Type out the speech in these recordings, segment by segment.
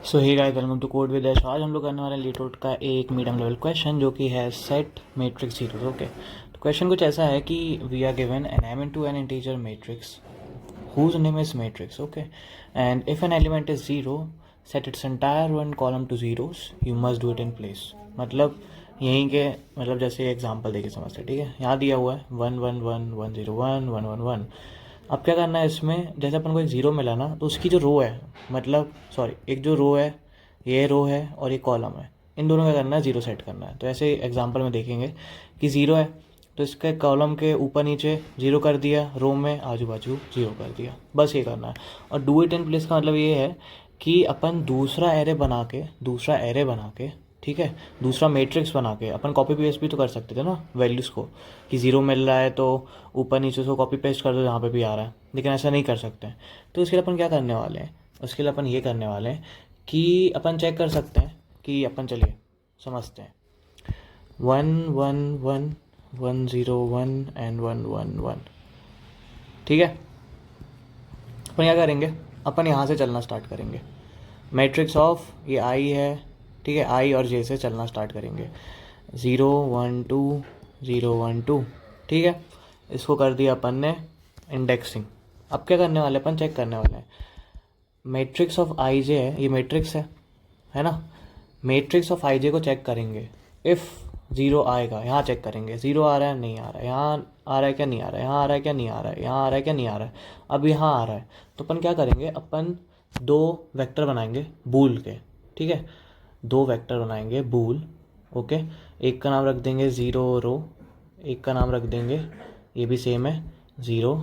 So hey guys, welcome to code with Ash. आज हम लोग करने वाले हैं लीटोट का एक मीडियम लेवल क्वेश्चन जो कि है सेट मैट्रिक्स जीरोस। ओके, तो क्वेश्चन कुछ ऐसा है कि we are given n m into n integer matrix whose name is matrix. Okay, and if an element is zero, set its entire one column to zeros. You must do it in place. मतलब यहीं के मतलब जैसे example देके समझते हैं, ठीक है। यहाँ दिया हुआ है 1 1 1 1 0 1 1 1 1। अब क्या करना है इसमें, जैसे अपन को एक ज़ीरो मिला ना, तो उसकी जो रो है, मतलब सॉरी, एक जो रो है, ये रो है और ये कॉलम है, इन दोनों का करना है ज़ीरो सेट करना है। तो ऐसे एग्जांपल में देखेंगे कि ज़ीरो है तो इसके कॉलम के ऊपर नीचे जीरो कर दिया, रो में आजू बाजू जीरो कर दिया, बस ये करना है। और डू इट इन प्लेस का मतलब ये है कि अपन दूसरा एरे बना के ठीक है, दूसरा मैट्रिक्स बना के अपन कॉपी पेस्ट भी तो कर सकते थे ना वैल्यूज़ को, कि ज़ीरो मिल रहा है तो ऊपर नीचे उसको कॉपी पेस्ट कर दो जहाँ पे भी आ रहा है, लेकिन ऐसा नहीं कर सकते। तो इसके लिए अपन क्या करने वाले हैं, उसके लिए अपन ये करने वाले हैं कि अपन चेक कर सकते हैं कि अपन, चलिए समझते हैं, 1 1 1 1 0 1 एंड 1 1 1, ठीक है। अपन क्या करेंगे, अपन यहाँ से चलना स्टार्ट करेंगे, मैट्रिक्स ऑफ ये आई है, ठीक है, आई और जे से चलना स्टार्ट करेंगे। 0 1 2 0 1 2, ठीक है। इसको कर दिया अपन ने इंडेक्सिंग। अब क्या करने वाले, अपन चेक करने वाले हैं मैट्रिक्स ऑफ आई जे है, ये मैट्रिक्स है ना। मैट्रिक्स ऑफ आई जे को चेक करेंगे, इफ़ ज़ीरो आएगा यहाँ चेक करेंगे, ज़ीरो आ रहा है नहीं आ रहा है, यहाँ आ रहा है क्या नहीं आ रहा है, यहाँ आ रहा है क्या नहीं आ रहा है, यहाँ आ रहा है क्या नहीं आ रहा है, अब यहाँ आ रहा है। तो अपन क्या करेंगे, अपन दो वेक्टर बनाएंगे बूल के, ठीक है, दो वेक्टर बनाएंगे बूल। ओके, एक का नाम रख देंगे ज़ीरो रो, एक का नाम रख देंगे, ये भी सेम है, ज़ीरो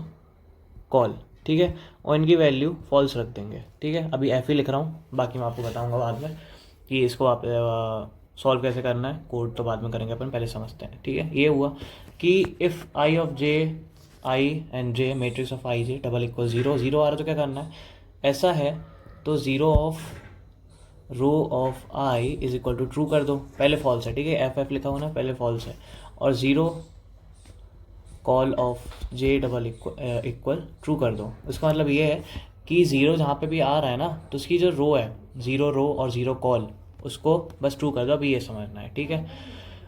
कॉल, ठीक है, और इनकी वैल्यू फॉल्स रख देंगे, ठीक है। अभी एफ ही लिख रहा हूँ, बाकी मैं आपको बताऊँगा बाद में कि इसको आप सॉल्व कैसे करना है, कोड तो बाद में करेंगे, अपन पहले समझते हैं, ठीक है। ये हुआ कि if I of J, I and J, matrix of I J double equal zero, zero आ रहा है तो क्या करना है, ऐसा है तो zero of row of I is equal to true कर दो, पहले फॉल्स है, ठीक है, एफ एफ लिखा हुआ ना, पहले फॉल्स है, और zero col of J double equal true कर दो। इसका मतलब ये है कि ज़ीरो जहाँ पे भी आ रहा है ना, तो उसकी जो रो है, ज़ीरो रो और ज़ीरो कॉल, उसको बस ट्रू कर दो। अभी ये समझना है, ठीक है।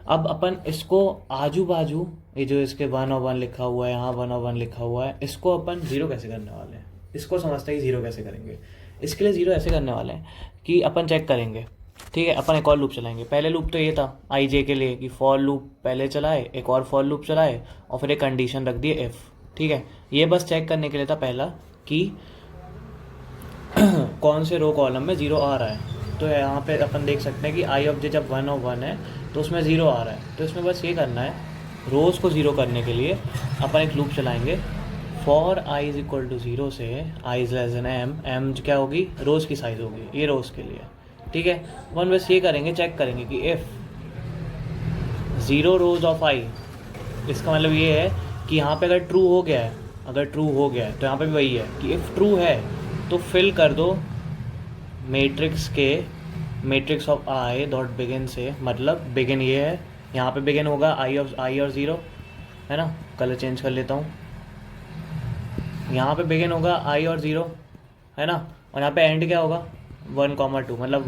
अब अपन इसको आजू बाजू, ये जो इसके 1 और 1 लिखा हुआ है, यहाँ 1 और 1 लिखा हुआ है, इसको अपन ज़ीरो कैसे करने वाले हैं, इसको समझते हैं कि ज़ीरो कैसे करेंगे। इसके लिए ज़ीरो ऐसे करने वाले हैं कि अपन चेक करेंगे, ठीक है, अपन एक और लूप चलाएंगे। पहले लूप तो ये था आई जे के लिए कि फॉर लूप पहले चलाए, एक और फॉर लूप चलाए, और फिर एक कंडीशन रख दिए इफ़, ठीक है। ये बस चेक करने के लिए था पहला कि कौन से रो कॉलम में ज़ीरो आ रहा है। तो यहाँ पे अपन देख सकते हैं कि आई ऑफ जे जब 1 और 1 है तो उसमें ज़ीरो आ रहा है, तो इसमें बस ये करना है, रोज़ को ज़ीरो करने के लिए अपन एक लूप चलाएंगे for I is equal to zero से आई is less than M, M क्या होगी, रोज़ की साइज़ होगी, ये रोज़ के लिए, ठीक है। अपन बस ये करेंगे, चेक करेंगे कि इफ़ ज़ीरो रोज ऑफ आई, इसका मतलब ये है कि यहाँ पे अगर ट्रू हो गया है, अगर ट्रू हो गया है तो यहाँ पे भी वही है कि इफ़ ट्रू है तो फिल कर दो मैट्रिक्स के, matrix of I dot begin से, मतलब बिगिन ये है, यहाँ पे बिगिन होगा आई और ज़ीरो, है ना, कलर चेंज कर लेता हूँ, यहाँ पे बिगिन होगा आई और ज़ीरो, है ना, और यहाँ पे एंड क्या होगा 1,2, मतलब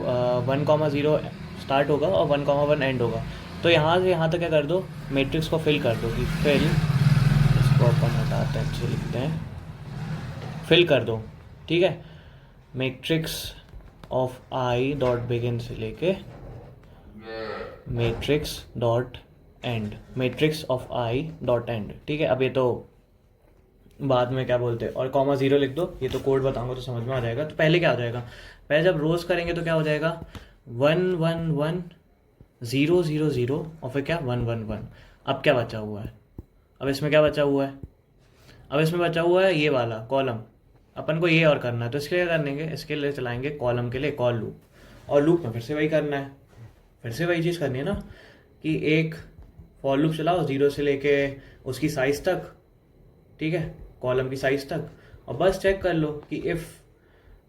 1,0 स्टार्ट होगा और 1,1 एंड होगा। तो यहाँ से यहाँ तक क्या कर दो, मैट्रिक्स को फिल कर दो कि फिल, इसको अपन हटाते हैं, अच्छे लिखते हैं, फिल कर दो, ठीक है, matrix of I dot begin से लेके matrix dot and, matrix of I dot and, ठीक है। अब ये तो बाद में क्या बोलते हैं, और कॉमा ज़ीरो लिख दो, ये तो कोड बताऊंगा तो समझ में आ जाएगा। तो पहले क्या हो जाएगा, पहले जब रोज करेंगे तो क्या हो जाएगा 1 1 1 0 0 0 और फिर क्या 1 1 1। अब क्या बचा हुआ है, अब इसमें क्या बचा हुआ है, अब इसमें बचा हुआ है ये वाला कॉलम, अपन को ये और करना है। तो इसके लिए क्या करेंगे, इसके लिए चलाएंगे कॉलम के लिए कॉल लूप, और लूप में फिर से वही करना है, फिर से वही चीज़ करनी है ना, कि एक फॉर लूप चलाओ ज़ीरो से लेके उसकी साइज़ तक, ठीक है, कॉलम की साइज़ तक, और बस चेक कर लो कि इफ़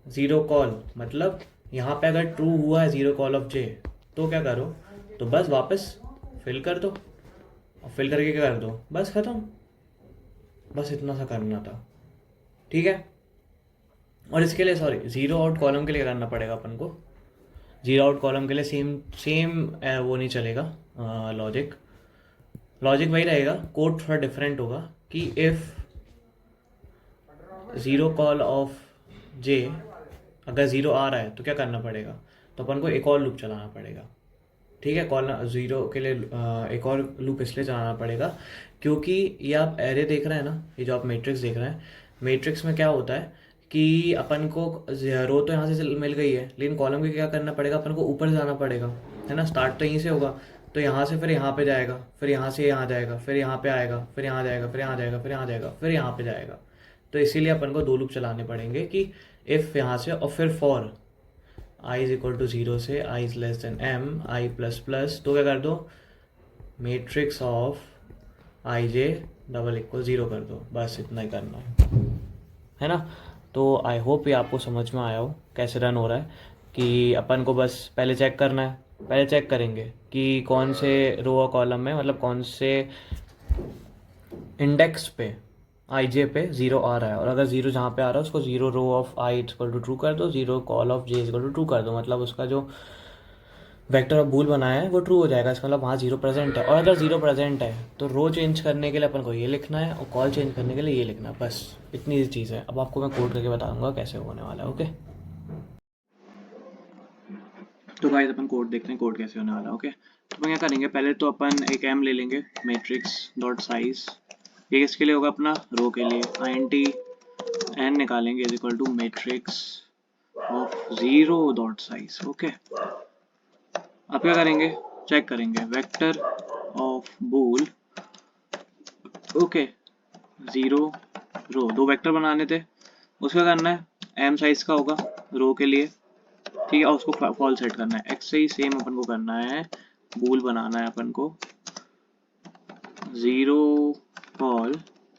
ज़ीरो कॉल, मतलब यहाँ पे अगर ट्रू हुआ है ज़ीरो कॉल ऑफ जे, तो क्या करो, तो बस वापस फिल कर दो, और फिल करके क्या कर दो, बस ख़त्म, बस इतना सा करना था, ठीक है। और इसके लिए सॉरी ज़ीरो आउट कॉलम के लिए करना पड़ेगा अपन को, जीरो आउट कॉलम के लिए सेम सेम वो नहीं चलेगा लॉजिक वही रहेगा, कोड थोड़ा डिफरेंट होगा कि इफ़ ज़ीरो कॉल ऑफ जे, अगर ज़ीरो आ रहा है तो क्या करना पड़ेगा, तो अपन को एक और लूप चलाना पड़ेगा। ठीक है, कॉल ज़ीरो के लिए एक और लूप इसलिए चलाना पड़ेगा क्योंकि ये आप एरे देख रहे हैं ना, ये जो आप मैट्रिक्स देख रहे हैं, मैट्रिक्स में क्या होता है कि अपन को रो तो यहाँ से मिल गई है, लेकिन कॉलम के क्या करना पड़ेगा, अपन को ऊपर जाना पड़ेगा, है ना। स्टार्ट तो यहीं से होगा, तो यहाँ से फिर यहाँ पे जाएगा, फिर यहाँ से यहाँ जाएगा, फिर यहाँ पे आएगा, फिर यहाँ जाएगा, फिर यहाँ जाएगा, फिर यहाँ जाएगा, फिर यहाँ पे जाएगा। तो इसीलिए अपन को दो लूप चलाने पड़ेंगे कि इफ़ यहाँ से, और फिर for I is equal to zero से आई is less than M I plus plus, तो क्या कर दो, matrix of I J double equal zero कर दो। बस इतना ही करना है ना। तो आई होप ये आपको समझ में आया हो कैसे रन हो रहा है, कि अपन को बस पहले चेक करना है, पहले चेक करेंगे कि कौन से रो और कॉलम में, मतलब कौन से इंडेक्स पे आई जे पे ज़ीरो आ रहा है, और अगर ज़ीरो जहाँ पे आ रहा है उसको zero row of i equal to true कर दो, zero col of j equal to true कर दो, मतलब उसका जो वेक्टर ऑफ बूल बनाया है वो ट्रू हो जाएगा, इसका मतलब वहाँ जीरो प्रेजेंट है। और अगर जीरो प्रेजेंट है तो रो चेंज करने के लिए अपन को ये लिखना है, और कॉल चेंज करने के लिए ये लिखना है, बस इतनी चीज़ है। अब आपको मैं कोड करके बताऊंगा कैसे होने वाला है। ओके, तो गाइस अपन कोड देखते हैं कोड कैसे होने वाला है। ओके, तो अपन क्या करेंगे, पहले तो अपन एक एम ले लेंगे, मैट्रिक्स डॉट साइज, ये किसके लिए होगा, अपना रो के लिए। आईएनटी एन निकालेंगे is equal to matrix of zero dot size. Okay, अब क्या करेंगे, चेक करेंगे vector of bool. Okay, zero row, दो वेक्टर बनाने थे, उसका करना है एम साइज का होगा रो के लिए, ठीक है, और उसको फॉल सेट करना है। एक्स से ही सेम अपन को करना है, बूल बनाना है अपन को ज़ीरो फॉल,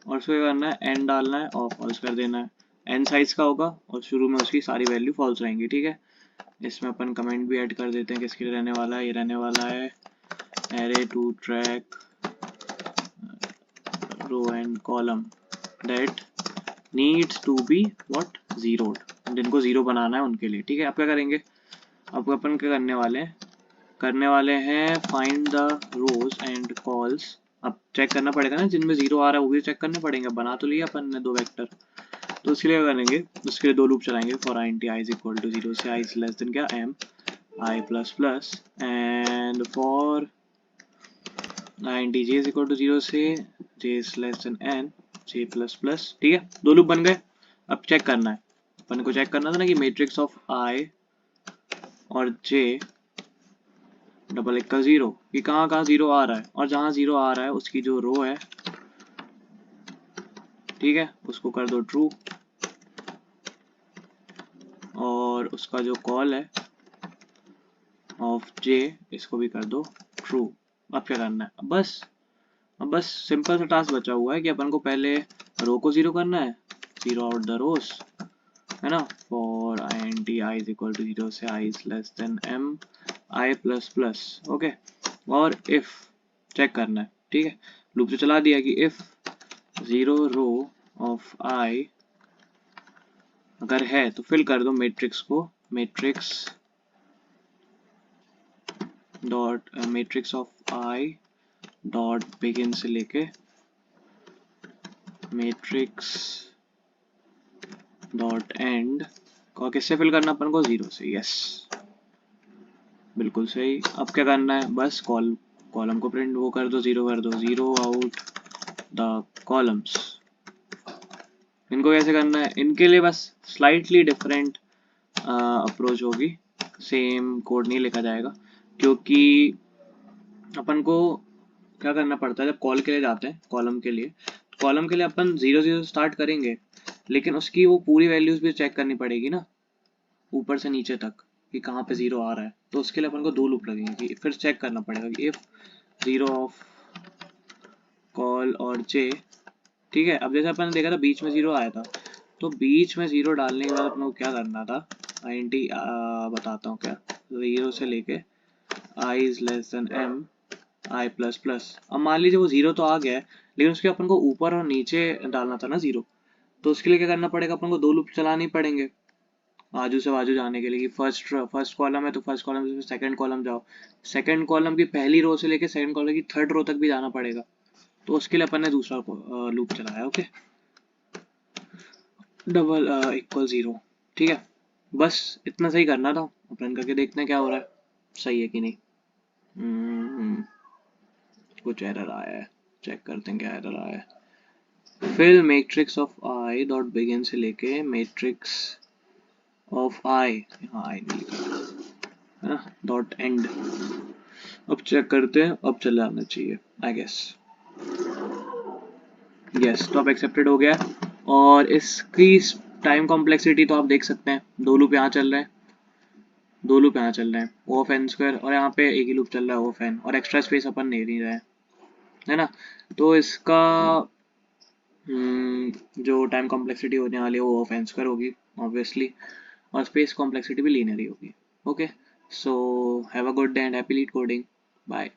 और उसको क्या करना है, एन डालना है और फॉल्स कर देना है। एन साइज का होगा और शुरू में उसकी सारी वैल्यू फॉल्स रहेंगी। ठीक है, इसमें अपन कमेंट भी ऐड कर देते हैं, किसके लिए रहने वाला है, ये रहने वाला है array to track row and column that needs to be what zeroed, जिनको जीरो बनाना है उनके लिए। ठीक है, अब क्या करेंगे, अब अपन क्या करने वाले हैं find the rows and cols. अब चेक करना पड़ेगा ना, जिनमें जीरो आ रहा है वो भी चेक करने पड़ेंगे, बना तो लिया अपन ने दो वेक्टर, तो उसके लिए क्या करेंगे, उसके लिए दो लूप चलाएंगे। For i t I is equal to zero से आई इज लेस देन क्या m I plus plus, and for j is equal to 0 से j is less than n j plus plus. ठीक है, दो लूप बन गए। अब चेक करना है, अपन को चेक करना था ना कि मैट्रिक्स ऑफ i और j डबल इक्वल जीरो, कि कहाँ कहाँ जीरो आ रहा है, और जहाँ जीरो आ रहा है उसकी जो रो है, ठीक है, उसको कर दो ट्रू, और उसका जो कॉल है ऑफ j इसको भी कर दो ट्रू। अब क्या करना है, अब बस सिंपल सा टास्क बचा हुआ है कि अपन को पहले रो को जीरो करना है, जीरो आउट द रोज, है ना। For I N T I is equal to zero से आई is less than M I plus plus. Okay, और इफ चेक करना है, ठीक है, लूप तो चला दिया कि if zero row of I अगर है तो फिल कर दो मैट्रिक्स को, matrix dot matrix of I dot begin से लेके मैट्रिक्स डॉट एंड, और किससे फिल करना अपन को, जीरो से। यस, बिल्कुल सही। अब क्या करना है, बस कॉलम को प्रिंट वो कर दो, जीरो कर दो, जीरो आउट द कॉलम्स। इनको कैसे करना है, इनके लिए बस स्लाइटली डिफरेंट अप्रोच होगी, सेम कोड नहीं लिखा जाएगा, क्योंकि अपन को क्या करना पड़ता है, जब कॉल के लिए जाते हैं कॉलम के लिए, कॉलम के लिए अपन जीरो जीरो स्टार्ट करेंगे, लेकिन उसकी वो पूरी वैल्यूज भी चेक करनी पड़ेगी ना, ऊपर से नीचे तक, कि कहाँ पे जीरो आ रहा है। तो उसके लिए अपन को दो लूप लगेंगे, कि फिर चेक करना पड़ेगा कि इफ जीरो ऑफ कॉल और जे, ठीक है। अब जैसे अपन ने देखा था बीच में जीरो आया था, तो बीच में जीरो डालने के बाद अपन को क्या करना था, आई बताता हूँ क्या, जीरो से लेके I is less than M I plus plus. अब मान लीजिए वो जीरो तो आ गया है, लेकिन उसके अपन को ऊपर और नीचे डालना था ना जीरो, तो उसके लिए क्या करना पड़ेगा, अपन को दो लूप चलाने पड़ेंगे। आजू से बाजू जाने के लिए कि फर्स्ट कॉलम है तो फर्स्ट कॉलम से सेकंड कॉलम जाओ, सेकंड कॉलम की पहली रो से लेके सेकंड कॉलम की थर्ड रो तक भी जाना पड़ेगा, तो उसके लिए अपन ने दूसरा लूप चलाया। Okay, double equal zero. ठीक है, बस इतना सही करना था। अपन करके देखते हैं क्या हो रहा है, सही है कि नहीं। कुछ एरर आया है, चेक करते हैं क्या एरर आया है। Fill matrix of I dot begin से लेके मैट्रिक्स ऑफ आई, यहाँ आई नहीं लिखा है ना, डॉट एंड। अब चेक करते हैं, अब चला आना चाहिए आई गेस। यस, तो अब एक्सेप्टेड हो गया। और इसकी टाइम कॉम्प्लेक्सिटी तो आप देख सकते हैं, दो लूप यहाँ चल रहे हैं, दो लूप यहाँ चल रहे हैं, ओ ऑफ एन स्क्वायर, और यहाँ पे एक ही लूप चल रहा है ओ ऑफ एन, और एक्स्ट्रा स्पेस अपन ले नहीं रहे हैं, है ना। तो इसका जो टाइम कॉम्प्लेक्सिटी होने वाली है वो ऑफ एन स्क्वायर होगी ऑब्वियसली, और स्पेस कॉम्प्लेक्सिटी भी लीनियर ही होगी। Okay, so have a good day and happy leet coding, bye.